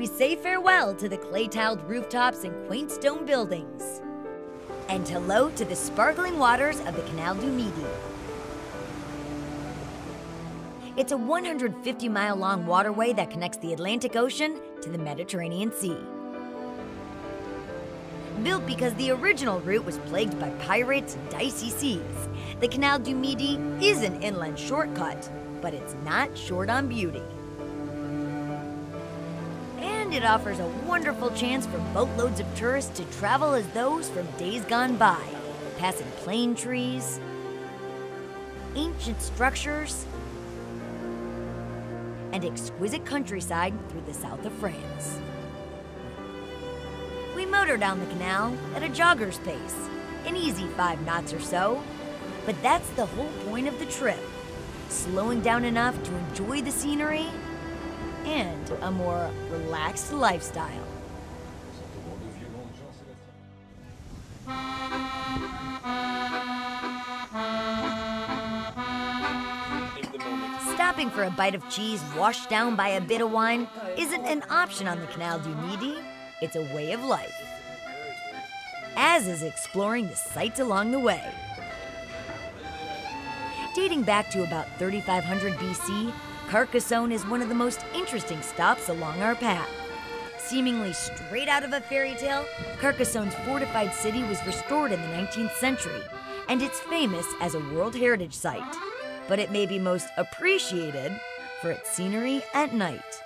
we say farewell to the clay-tiled rooftops and quaint stone buildings. And hello to the sparkling waters of the Canal du Midi. It's a 150-mile-long waterway that connects the Atlantic Ocean to the Mediterranean Sea. Built because the original route was plagued by pirates and dicey seas, the Canal du Midi is an inland shortcut, but it's not short on beauty. And it offers a wonderful chance for boatloads of tourists to travel as those from days gone by, passing plane trees, ancient structures, and exquisite countryside through the south of France. We motor down the canal at a jogger's pace, an easy 5 knots or so, but that's the whole point of the trip, slowing down enough to enjoy the scenery and a more relaxed lifestyle. Stopping for a bite of cheese washed down by a bit of wine isn't an option on the Canal du Midi, it's a way of life. As is exploring the sights along the way. Dating back to about 3500 BC, Carcassonne is one of the most interesting stops along our path. Seemingly straight out of a fairy tale, Carcassonne's fortified city was restored in the 19th century, and it's famous as a World Heritage Site. But it may be most appreciated for its scenery at night.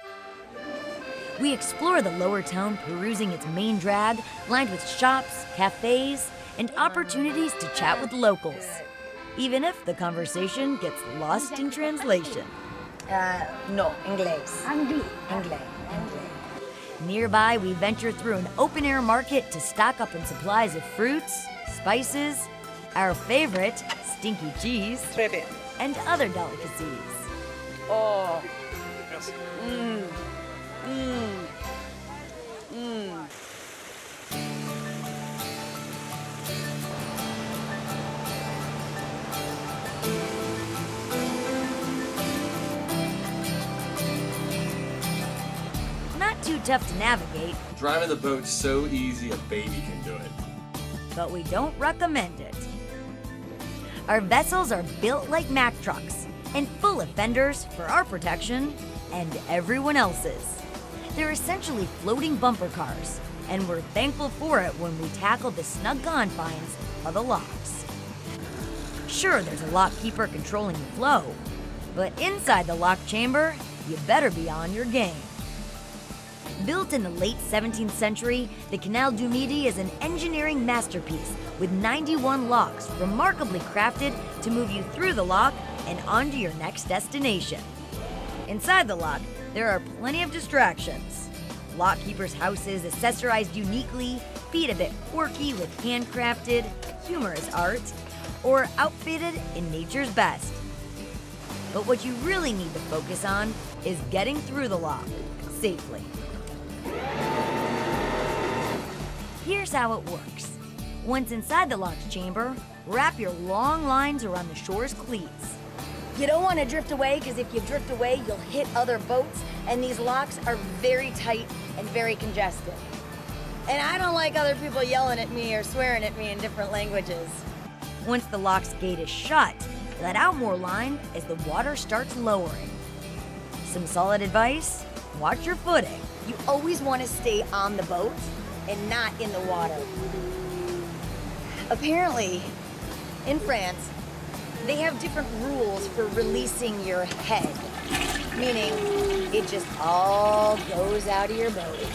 We explore the lower town, perusing its main drag, lined with shops, cafes, and opportunities to chat with locals, even if the conversation gets lost in translation. No, Inglés. Anglais. Nearby, we venture through an open-air market to stock up on supplies of fruits, spices, our favorite, stinky cheese, Très bien. and other delicacies. Oh. Not too tough to navigate, Driving the boat's so easy a baby can do it. but we don't recommend it. Our vessels are built like Mack trucks and full of fenders for our protection and everyone else's. They're essentially floating bumper cars, and we're thankful for it when we tackle the snug confines of the locks. Sure, there's a lock keeper controlling the flow, but inside the lock chamber, you better be on your game. Built in the late 17th century, the Canal du Midi is an engineering masterpiece with 91 locks remarkably crafted to move you through the lock and onto your next destination. Inside the lock, there are plenty of distractions. Lock keepers' houses accessorized uniquely, feet a bit quirky with handcrafted, humorous art, or outfitted in nature's best. But what you really need to focus on is getting through the lock safely. Here's how it works. Once inside the lock's chamber, wrap your long lines around the shore's cleats. You don't want to drift away, because if you drift away, you'll hit other boats, and these locks are very tight and very congested. And I don't like other people yelling at me or swearing at me in different languages. Once the lock's gate is shut, let out more line as the water starts lowering. Some solid advice? Watch your footing. You always want to stay on the boat and not in the water. Apparently, in France, they have different rules for releasing your head, meaning it just all goes out of your boat.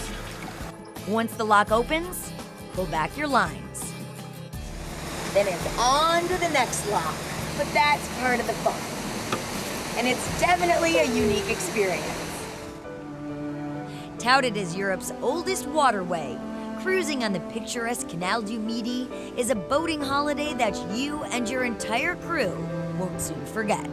Once the lock opens, pull back your lines. Then it's on to the next lock, but that's part of the fun. And it's definitely a unique experience. Touted as Europe's oldest waterway, cruising on the picturesque Canal du Midi is a boating holiday that you and your entire crew won't soon forget.